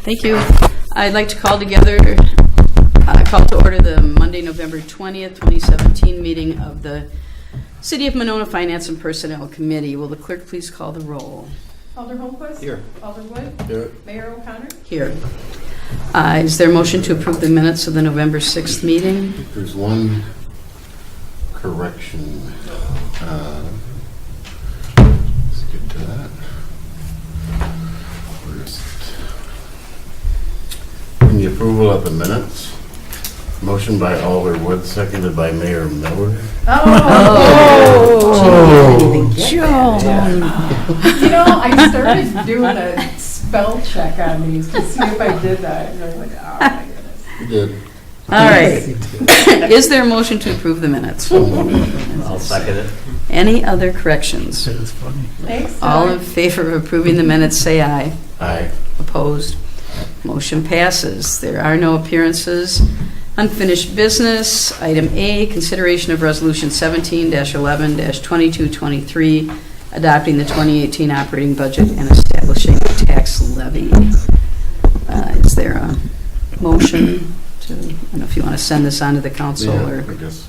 Thank you. I'd like to call to order the Monday, November 20th, 2017 meeting of the City of Monona Finance and Personnel Committee. Will the clerk please call the roll? Alder Holmquist? Here. Alder Wood? Here. Mayor O'Connor? Here. Is there a motion to approve the minutes of the November 6th meeting? There's one correction. Let's get to that. Where is it? In the approval of the minutes, motion by Alder Wood, seconded by Mayor Miller. Joan. You know, I started doing a spell check on these to see if I did that. And I was like, oh my goodness. You did. All right. Is there a motion to approve the minutes? I'll second it. Any other corrections? That was funny. Thanks. All in favor of approving the minutes, say aye. Aye. Opposed? Motion passes. There are no appearances. Unfinished business. Item A, consideration of Resolution 17-11-2223, adopting the 2018 operating budget and establishing a tax levy. Is there a motion to, I don't know if you want to send this on to the council or? I guess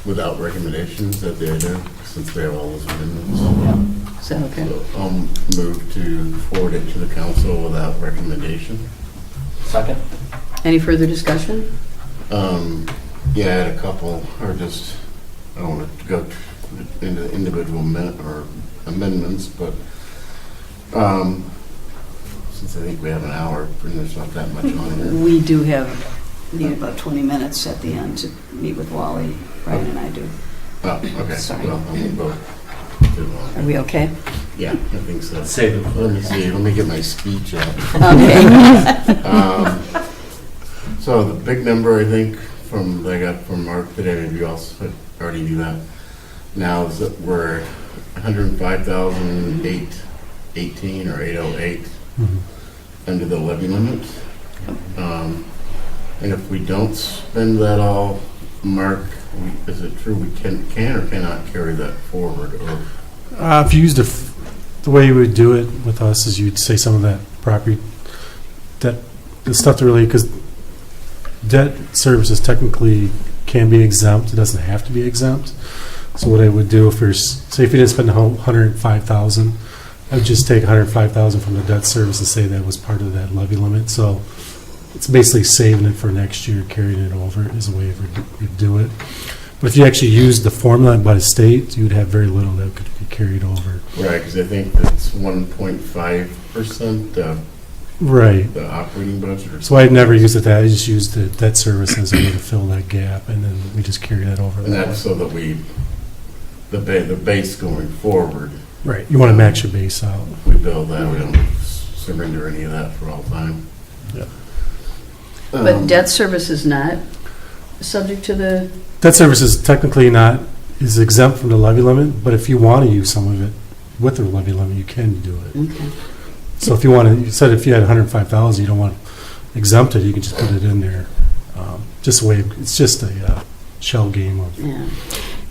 without recommendations that they do, since they have all those amendments. Is that okay? So I'll move to forward it to the council without recommendation. Second? Any further discussion? Yeah, I had a couple, or just, I don't want to go into individual amendments, but since I think we have an hour, and there's not that much on here. We do need about 20 minutes at the end to meet with Wally. Brian and I do. Oh, okay. Sorry. Well, I won't go too long. Are we okay? Yeah, I think so. Save it. Let me see, let me get my speech out. Okay. So the big number, I think, that I got from Mark today, maybe you also already knew that, now is that we're 105,818 or 808 under the levy limit. And if we don't spend that all, Mark, is it true we can or cannot carry that forward? Or If you used the way you would do it with us is you'd say some of that property, the stuff that really, because debt services technically can be exempt. It doesn't have to be exempt. So what I would do if say if you didn't spend $105,000, I would just take $105,000 from the debt service and say that was part of that levy limit. So it's basically saving it for next year, carrying it over is a way of do it. But if you actually used the formula by the state, you would have very little that could be carried over. right, because I think that's 1.5% Right. the operating budget. Or So I've never used it that. I just used the debt service as a way to fill that gap, and then we just carry that over. And that's so that the base going forward, Right. You want to max your base out. we build that, we don't surrender any of that for all time. Yeah. But debt service is not subject to the, Debt service is technically is exempt from the levy limit, but if you want to use some of it with the levy limit, you can do it. okay. So if you want to, you said if you had 105,000, you don't want to exempt it, you can just put it in there. Just a way, it's just a shell game of. Yeah.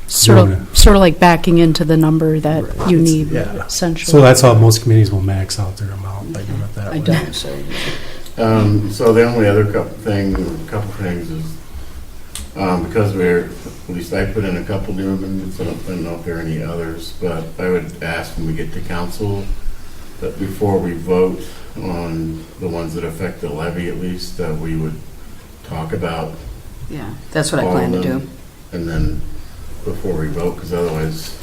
Sort of like backing into the number that you need, Yeah. essentially. So that's how most communities will max out their amount by doing it that way. I don't, sorry. So the only other couple things is because at least I put in a couple new amendments, I don't know if there are any others, but I would ask when we get to council that before we vote on the ones that affect the levy, at least, we would talk about Yeah, that's what I all plan of to them, do. and then before we vote, because otherwise,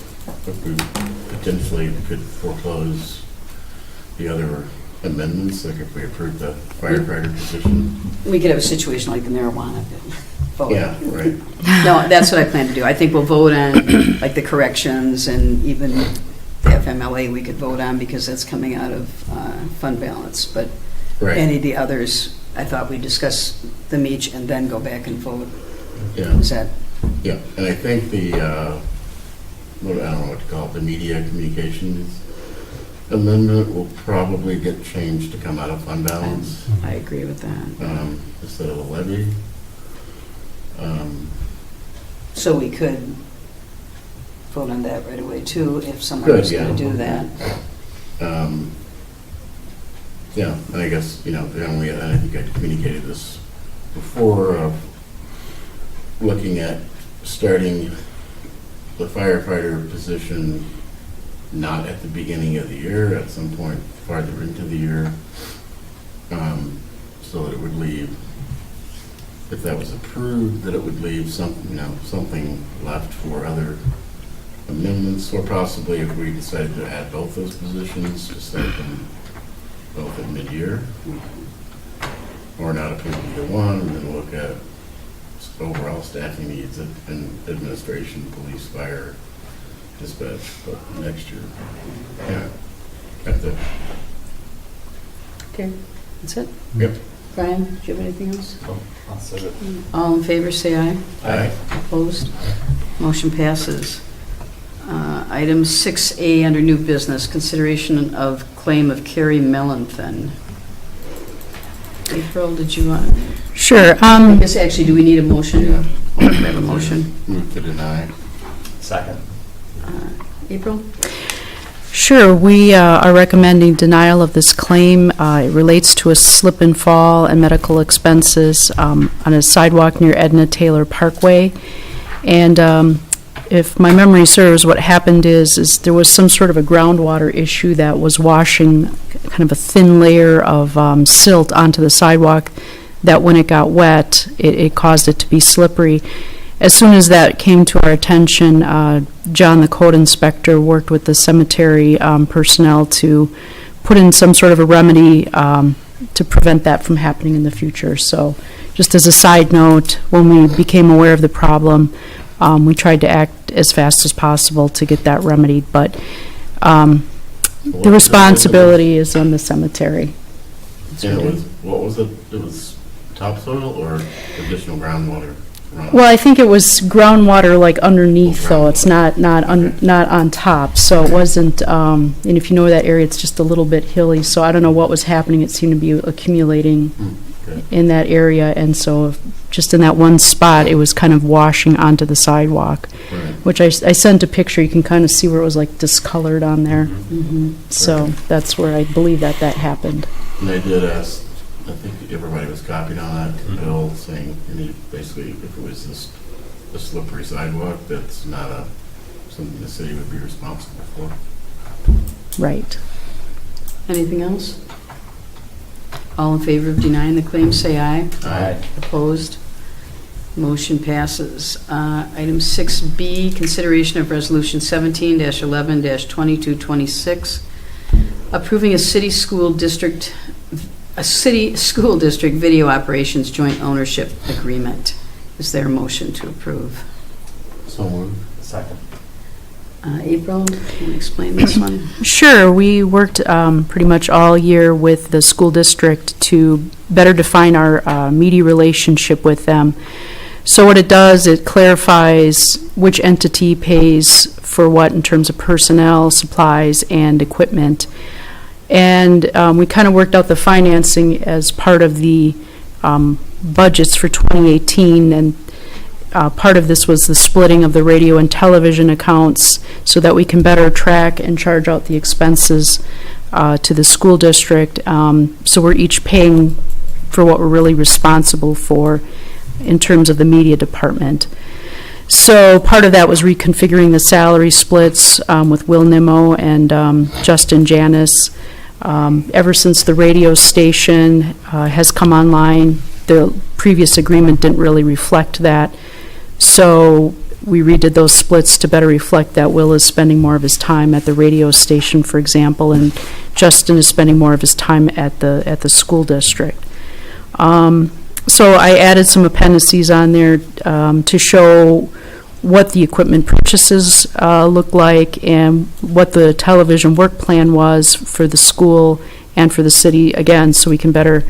if we potentially could foreclose the other amendments, like if we approve the firefighter position. We could have a situation like the marijuana vote. Yeah, right. No, that's what I plan to do. I think we'll vote on like the corrections and even the FMLA we could vote on because that's coming out of fund balance. But Right. any of the others, I thought we'd discuss them each and then go back and vote. Yeah. Is that? Yeah, and I think I don't know what to call it, the media communications amendment will probably get changed to come out of fund balance I agree with that. instead of a levy. So we could vote on that right away too, if someone was going to do that. Yeah, and I guess, then and I think I communicated this before, looking at starting the firefighter position not at the beginning of the year, at some point farther into the year, so that it would leave, if that was approved, that it would leave something left for other amendments, or possibly if we decided to add both those positions, to start them both at mid-year, or not approve either one, and then look at overall staffing needs in administration, police, fire, dispatch, but next year. Yeah. That's it. Okay, that's it. Yep. Brian, do you have anything else? I'll say it. All in favor, say aye. Aye. Opposed? Motion passes. Item 6A under new business, consideration of claim of Carrie Mellenthin. April, did you want? Sure. I guess actually, do we need a motion? Do we have a motion? Move to deny. Second. April? Sure, we are recommending denial of this claim. It relates to a slip and fall and medical expenses on a sidewalk near Edna Taylor Parkway. And if my memory serves, what happened is there was some sort of a groundwater issue that was washing kind of a thin layer of silt onto the sidewalk, that when it got wet, it caused it to be slippery. As soon as that came to our attention, John, the code inspector, worked with the cemetery personnel to put in some sort of a remedy to prevent that from happening in the future. So just as a side note, when we became aware of the problem, we tried to act as fast as possible to get that remedied, but the responsibility is on the cemetery. And it was, what was it? It was topsoil or additional groundwater? Well, I think it was groundwater like underneath, though. It's not on top, so it wasn't, and if you know that area, it's just a little bit hilly, so I don't know what was happening. It seemed to be accumulating Okay. in that area, and so just in that one spot, it was kind of washing onto the sidewalk, Right. which I sent a picture. You can kind of see where it was like discolored on there. Mm-hmm. So that's where I believe that happened. And they did ask, I think everybody was copied on that bill, saying, basically, if it was a slippery sidewalk, that's not something the city would be responsible for. Right. Anything else? All in favor of denying the claim, say aye. Aye. Opposed? Motion passes. Item 6B, consideration of Resolution 17-11-2226, approving a city school district video operations joint ownership agreement. Is there a motion to approve? So moved. Second. April, can you explain this one? Sure. We worked pretty much all year with the school district to better define our media relationship with them. So what it does, it clarifies which entity pays for what in terms of personnel, supplies, and equipment. And we kind of worked out the financing as part of the budgets for 2018, and part of this was the splitting of the radio and television accounts so that we can better track and charge out the expenses to the school district. So we're each paying for what we're really responsible for in terms of the media department. So part of that was reconfiguring the salary splits with Will Nimmo and Justin Janis. Ever since the radio station has come online, the previous agreement didn't really reflect that. So we redid those splits to better reflect that Will is spending more of his time at the radio station, for example, and Justin is spending more of his time at the school district. So I added some appendices on there to show what the equipment purchases look like and what the television work plan was for the school and for the city, again, so we can better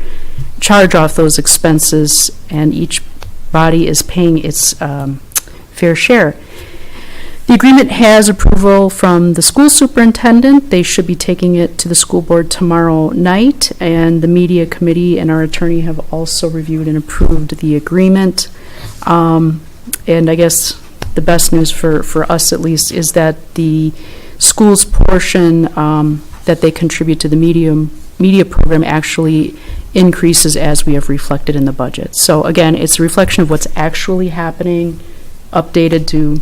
charge off those expenses, and each body is paying its fair share. The agreement has approval from the school superintendent. They should be taking it to the school board tomorrow night, and the media committee and our attorney have also reviewed and approved the agreement. And I guess the best news for us, at least, is that the school's portion that they contribute to the media media program actually increases as we have reflected in the budget. So again, it's a reflection of what's actually happening, updated to,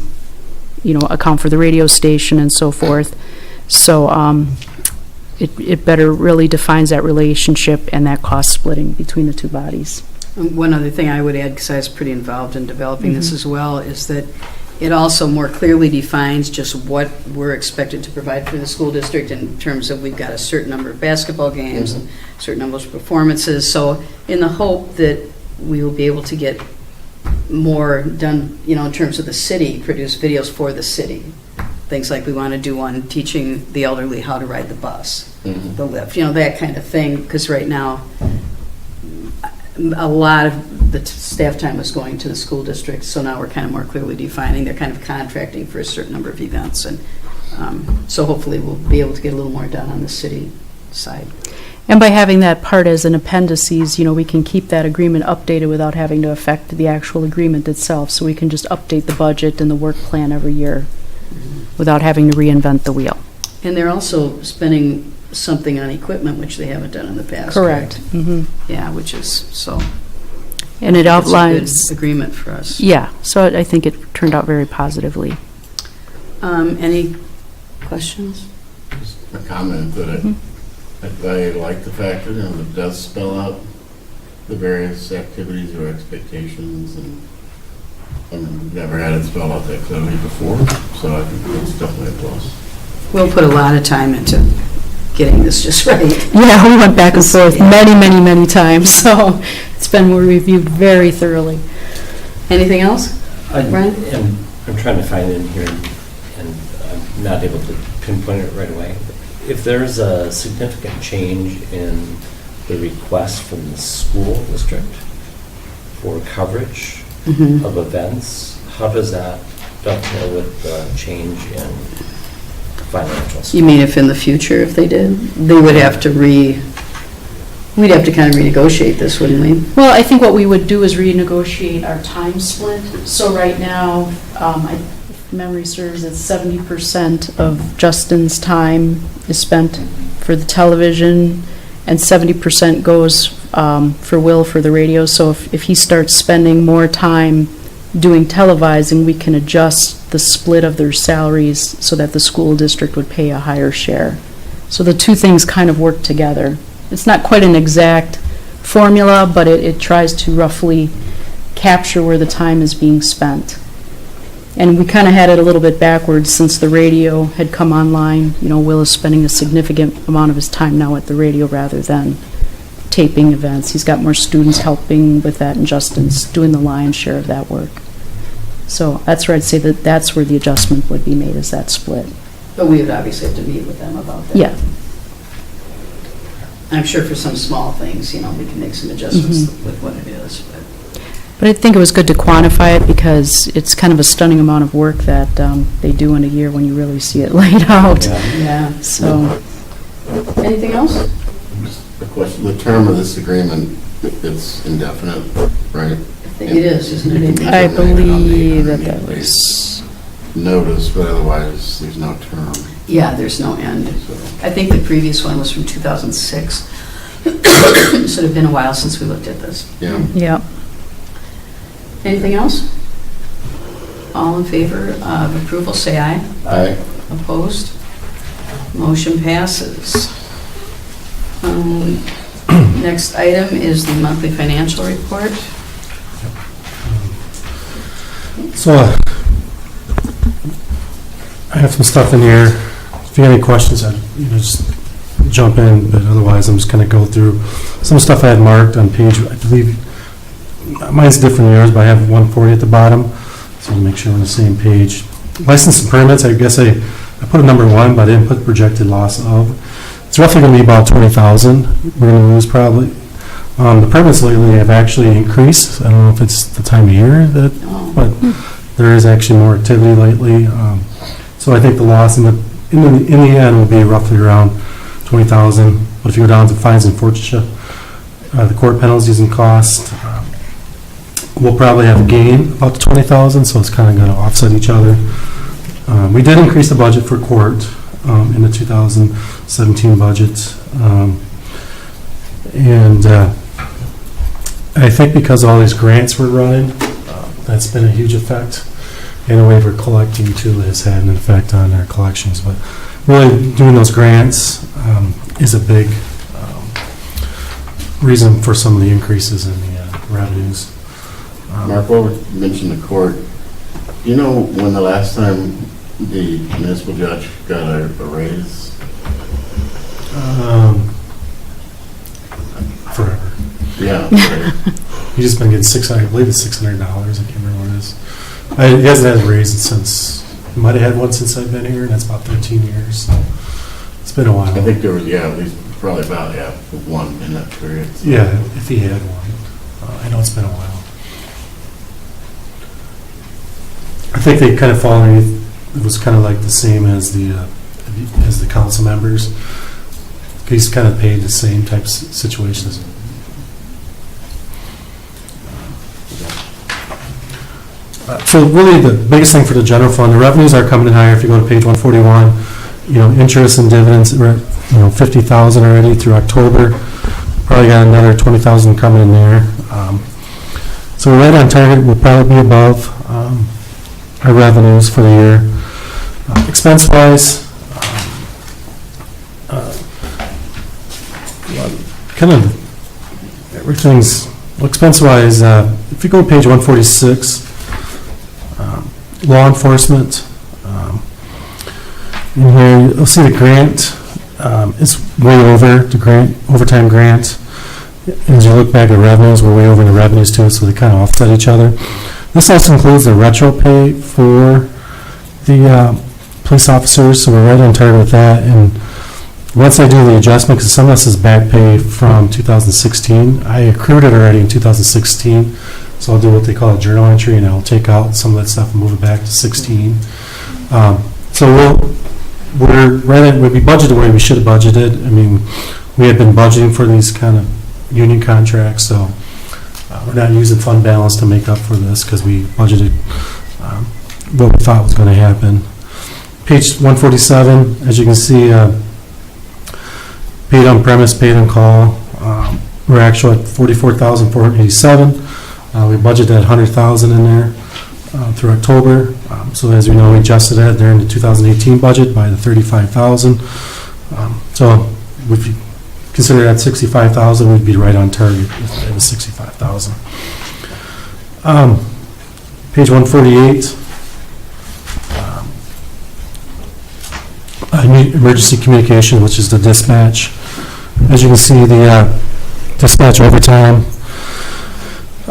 account for the radio station and so forth. So it better really defines that relationship and that cost splitting between the two bodies. One other thing I would add, because I was pretty involved in developing this Mhm. as well, is that it also more clearly defines just what we're expected to provide for the school district in terms of we've got a certain number of basketball games, and certain number of performances. So in the hope that we will be able to get more done, in terms of the city, produce videos for the city. Things like we want to do on teaching the elderly how to ride the bus, the lift, that kind of thing. Because right now, a lot of the staff time is going to the school district, so now we're kind of more clearly defining. They're kind of contracting for a certain number of events, and so hopefully we'll be able to get a little more done on the city side. And by having that part as an appendices, we can keep that agreement updated without having to affect the actual agreement itself. So we can just update the budget and the work plan every year without having to reinvent the wheel. And they're also spending something on equipment, which they haven't done in the past. Correct. Mm-hmm. Yeah, which is, so. And it it's a outlines, good agreement for us. yeah, so I think it turned out very positively. Any questions? Just a comment that I like the fact that it does spell out the various activities or expectations, and I've never had it spelled out that clearly before, so I think it's definitely a plus. We'll put a lot of time into getting this just right. Yeah, we went back and forth Yeah. many times, so it's been reviewed very thoroughly. Anything else? Brian? I'm trying to find it in here, and I'm not able to pinpoint it right away. If there's a significant change in the request from the school district for coverage of events, how does that dovetail with the change in financials? You mean if in the future, if they did, they would have to we'd have to kind of renegotiate this, wouldn't we? Well, I think what we would do is renegotiate our time split. So right now, if memory serves, it's 70% of Justin's time is spent for the television, and 70% goes for Will for the radio. So if he starts spending more time doing televising, we can adjust the split of their salaries so that the school district would pay a higher share. So the two things kind of work together. It's not quite an exact formula, but it tries to roughly capture where the time is being spent. And we kind of had it a little bit backwards since the radio had come online. Will is spending a significant amount of his time now at the radio rather than taping events. He's got more students helping with that, and Justin's doing the lion's share of that work. So that's where I'd say that's where the adjustment would be made, is that split. But we would obviously have to meet with them about that. Yeah. I'm sure for some small things, we can make some adjustments with what it is, But I think it was good to quantify it because it's kind of a stunning amount of work that they do in a year when you really see it laid out. Yeah. So, Anything else? The question, the term of this agreement, it's indefinite, right? I think it is, isn't it? I believe that was... Notice, but otherwise, there's no term. Yeah, there's no end. So, I think the previous one was from 2006. So it had been a while since we looked at this. yeah. Yeah. Anything else? All in favor of approval, say aye. Aye. Opposed? Motion passes. Next item is the monthly financial report. So, I have some stuff in here. If you have any questions, just jump in, but otherwise I'm just going to go through some stuff I had marked on page, I believe, mine's different than yours, but I have 140 at the bottom, so I'll make sure we're on the same page. License and permits, I guess I put a number 1, but I didn't put projected loss of. It's roughly going to be about 20,000 we're going to lose probably. The permits lately have actually increased. I don't know if it's the time of year but there is actually more activity lately. So I think the loss in the end will be roughly around 20,000. But if you go down to fines and forfeiture, the court penalties and cost, we'll probably have a gain about 20,000. So it's kind of going to offset each other. We did increase the budget for court in the 2017 budget. And I think because all these grants were running, that's been a huge effect. And the way we're collecting too has had an effect on our collections. But really doing those grants is a big reason for some of the increases in the revenues. Mark, while we mentioned the court, you know when the last time the municipal judge got a raise? Forever. Yeah. He's just been getting $600, I believe it's $600. I can't remember what it is. He hasn't had a raise since, he might have had one since I've been here, and that's about 13 years. So it's been a while. I think there was, at least probably about, one in that period. So. Yeah, if he had one. I know it's been a while. I think they kind of fall underneath, it was kind of like the same as the council members. He's kind of paid the same type of situations. So really the biggest thing for the general fund, the revenues are coming in higher. If you go to page 141, interest and dividends, we're at, 50,000 already through October. Probably got another 20,000 coming in there. So we're right on target. We'll probably be above our revenues for the year. Expense-wise, kind of everything's, expense-wise, if you go to page 146, law enforcement, in here you'll see the grant is way over the overtime grant. As you look back at revenues, we're way over the revenues too, so they kind of offset each other. This also includes the retro pay for the police officers, so we're right on target with that. And once I do the adjustment, because some of this is back pay from 2016, I accrued it already in 2016, so I'll do what they call a journal entry, and I'll take out some of that stuff and move it back to 16. So we're right at, we budgeted the way we should have budgeted. I mean, we had been budgeting for these kind of union contracts, so we're not using fund balance to make up for this because we budgeted what we thought was going to happen. Page 147, as you can see, paid on premise, paid on call. We're actually at 44,487. We budgeted at 100,000 in there through October. So as we know, we adjusted that during the 2018 budget by the 35,000. So if you consider that 65,000, we'd be right on target if it was 65,000. Page 148. Emergency communication, which is the dispatch. As you can see, the dispatch overtime,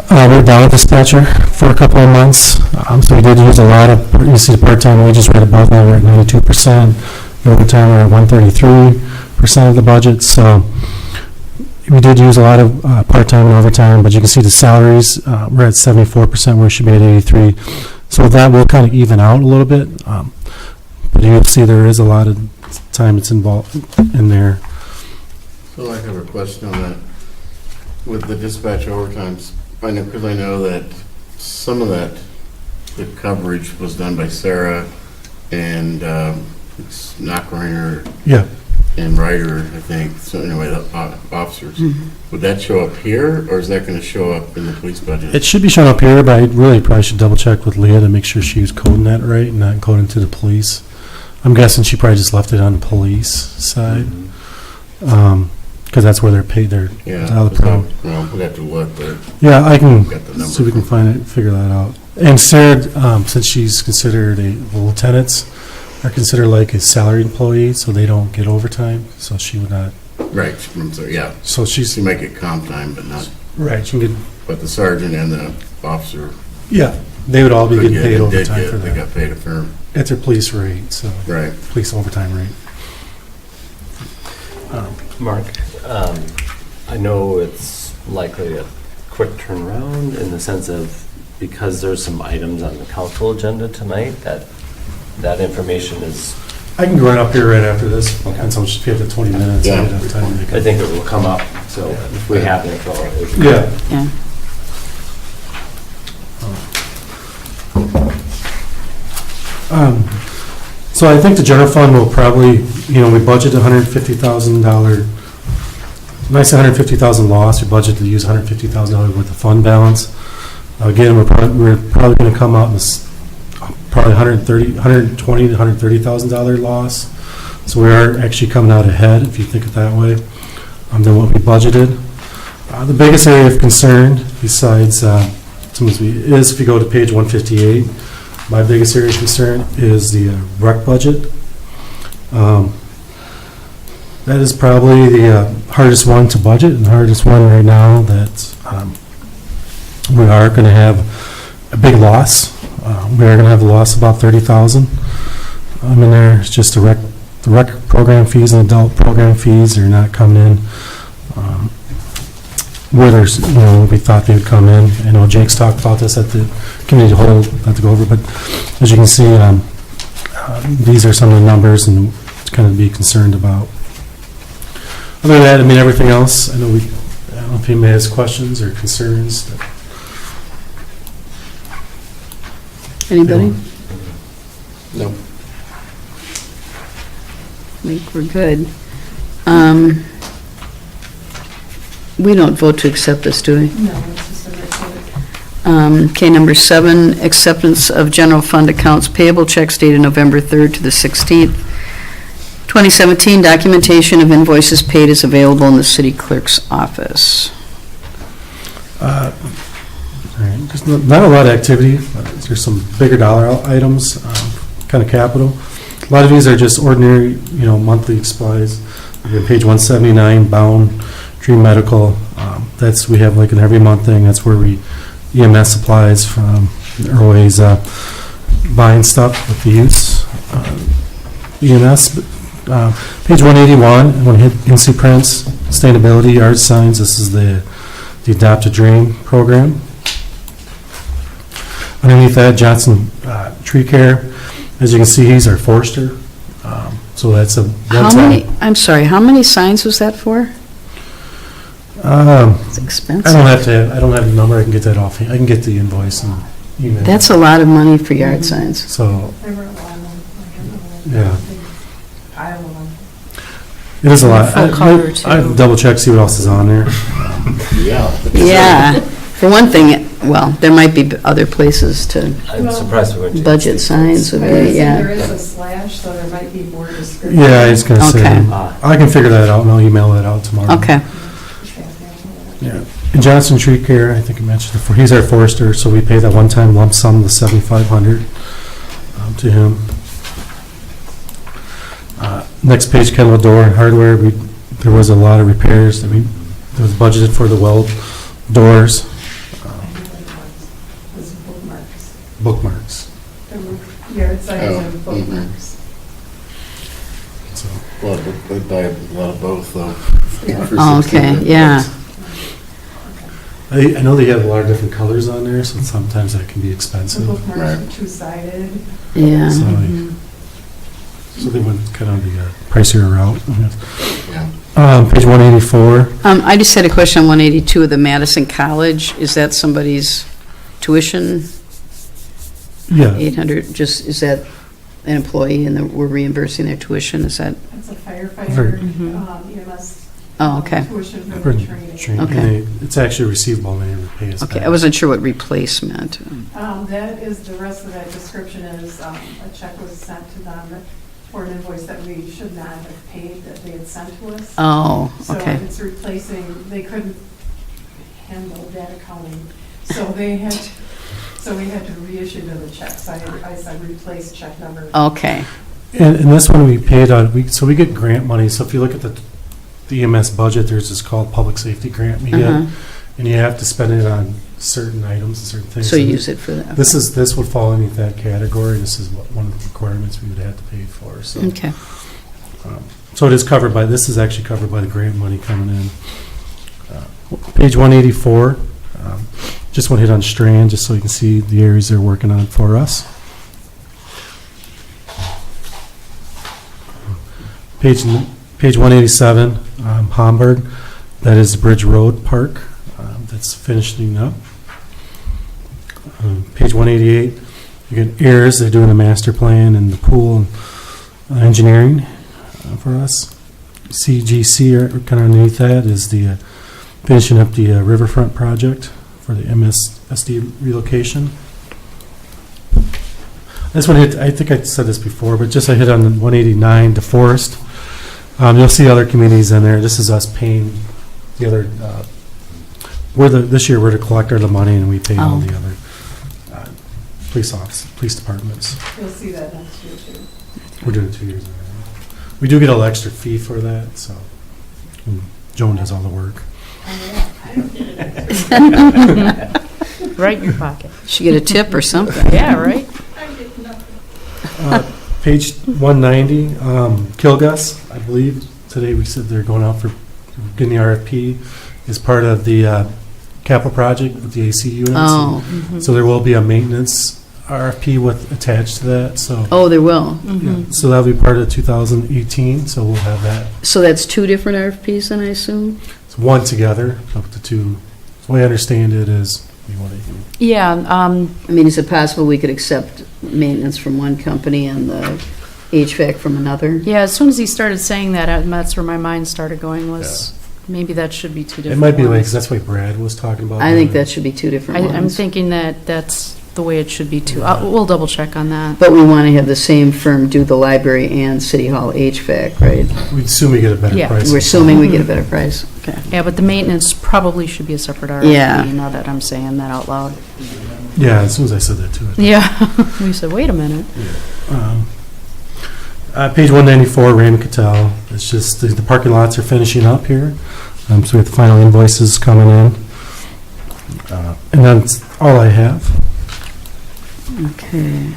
we're down at dispatcher for a couple of months. So we did use a lot of, you see the part-time wages right above that, we're at 92%. The overtime, we're at 133% of the budget. So we did use a lot of part-time and overtime, but you can see the salaries, we're at 74%, where we should be at 83%. So that will kind of even out a little bit. But you'll see there is a lot of time that's involved in there. So I have a question on that. With the dispatch overtimes, I know that some of that, the coverage was done by Sarah and Knockreiner Yeah. and Ryder, I think. So anyway, the officers. Would that show up here, or is that going to show up in the police budget? It should be shown up here, but I really probably should double check with Leah to make sure she was coding that right and not coding to the police. I'm guessing she probably just left it on the police side. Because that's where they're paid. They're out of the problem. We'd have to look, but Yeah, I can got the number. see if we can find it, figure that out. And Sarah, since she's considered the lieutenants are considered like a salaried employee, so they don't get overtime. So she would not. Right. I'm sorry, yeah. So she's She might get comp time, but not. right. She can get. But the sergeant and the officer. Yeah, they would all be could getting get- paid did overtime get- for They that. got paid a firm. At their police rate, so Right. police overtime rate. Mark, I know it's likely a quick turnaround in the sense of, because there's some items on the council agenda tonight, that information is, I can go right up here right after this. Okay. And so if you have the 20 minutes, Yeah. I'd have time to make I it. think it will come up, so if we have it, Yeah. Yeah. So I think the general fund will probably, we budgeted $150,000 nice 150,000 loss. We budgeted to use $150,000 worth of fund balance. Again, we're probably going to come out in this probably $120,000 to $130,000 loss. So we are actually coming out ahead, if you think it that way, than what we budgeted. The biggest area of concern, besides is if you go to page 158, my biggest area of concern is the rec budget. That is probably the hardest one to budget and the hardest one right now that we are going to have a big loss. We are going to have a loss of about $30,000 in there. It's just the rec program fees and adult program fees are not coming in where there's, we thought they would come in. I know Jake's talked about this at the committee whole, not to go over, but as you can see, these are some of the numbers and it's kind of to be concerned about. Other than that, I mean, everything else, I don't know if anybody has questions or concerns. Anybody? No. I think we're good. We don't vote to accept this, do we? No, it's just a report. Okay, number 7, acceptance of general fund accounts payable checks dated November 3rd to the 16th. 2017, documentation of invoices paid is available in the city clerk's office. All right, just not a lot of activity. There's some bigger dollar items, kind of capital. A lot of these are just ordinary, monthly supplies. We're on page 179, Bound Tree Medical. We have like an every month thing. That's where EMS supplies from, are always buying stuff with the use. EMS. Page 181, I want to hit NC Prints, Sustainability, Yard Signs. This is the Adopt a Dream program. Underneath that, Johnson Tree Care. As you can see, he's our forester. So that's a... I'm sorry, how many signs was that for? It's expensive. I don't have the number. I can get that off. I can get the invoice and email. That's a lot of money for yard signs. So, There were a lot of them. I don't know. yeah. Pile of them. It is a lot. Full color, too. I double check, see what else is on there. Yeah. Yeah, for one thing, well, there might be other places to I'm surprised we went to. budget signs, There is yeah. a slash, so there might be more description. Yeah, I was going to say, Okay. I can figure that out and I'll email that out tomorrow. Okay, Yeah. And Johnson Tree Care, I think I mentioned before, he's our forester, so we pay that one-time lump sum, the $7,500 to him. Next page, Kendall Door and Hardware. There was a lot of repairs that was budgeted for the well doors, Was bookmarks. bookmarks. There were yard signs Oh, and bookmarks. So Well, they buy a lot of both, though. Yeah. For Oh, okay, 16. yeah. I know they have a lot of different colors on there, so sometimes that can be The expensive. bookmarks Right. are two-sided. Yeah. So they went kind of the pricier route. Yeah. Page 184. I just had a question on 182 of the Madison College. Is that somebody's tuition? Yeah. 800, is that an employee and we're reimbursing their tuition? Is that, It's a Very- firefighter, Mhm. EMS. oh, okay. Tuition for For the training. training. Okay. And it's actually receivable, and they never pay us Okay, back. I wasn't sure what replace meant. That is, the rest of that description is, a check was sent to them for an invoice that we should not have paid that they had sent to us. Oh, So okay. it's replacing, they couldn't handle that accounting. So we had to reissue them the checks. I said replace check number. Okay, And this one we paid out, so we get grant money. So if you look at the EMS budget, there's this called public safety grant we get, uh-huh. and you have to spend it on certain items and certain things. So you use it for that? This would fall into that category. This is one of the requirements we would have to pay for. So, Okay, so it is covered by. This is actually covered by the grant money coming in. Page 184. Just want to hit on Strand, just so you can see the areas they're working on for us. Page 187, Hamburg. That is Bridge Road Park. That's finishing up. Page 188, you get Ayers. They're doing a master plan and the pool engineering for us. CGC, or kind of underneath that, is the finishing up the riverfront project for the MSSD relocation. I just want to hit, I think I said this before, but just I hit on 189, DeForest. You'll see other communities in there. This is us paying the other, this year we're the collector of the money, and we pay all the other police departments. You'll see that next year too. We're doing 2 years in a row. We do get a little extra fee for that, so Joan does all the work. Right in your pocket. Should get a tip or something. Yeah, right? Page 190, Kilgus, I believe, today we said they're going out for getting the RFP as part of the capital project with the AC units. Oh, So there will be a maintenance RFP attached to that, so. oh, there will. Yeah, so that'll be part of 2018, so we'll have that. So that's two different RFPs then, I assume? It's one together, up to two. The way I understand it is, you want to, Yeah, I mean, is it possible we could accept maintenance from one company and the HVAC from another? yeah, as soon as he started saying that, that's where my mind started going, was maybe that should be two it different might be like, ones. because that's what Brad was talking about. I think that should be two different ones. I'm thinking that that's the way it should be too. We'll double check on that. But we want to have the same firm do the library and City Hall HVAC, right? We assume we get a better Yeah. price. We're assuming we get a better price. Okay. Yeah, but the maintenance probably should be a separate RFP, Yeah. now that I'm saying that out loud. Yeah, as soon as I said that too. Yeah, we said, wait a minute. Page 194, Raymond Cattell. It's just the parking lots are finishing up here. So we have the final invoices coming in. And that's all I have. Okay.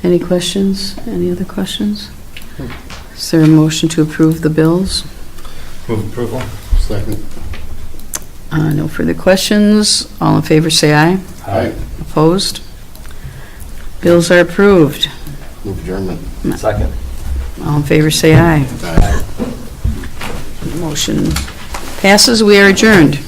Any questions? Any other questions? Is there a motion to approve the bills? Move approval. Second. No further questions. All in favor, say aye. Aye. Opposed? Bills are approved. Move adjournment. Second. All in favor, say aye. Aye. Motion passes. We are adjourned.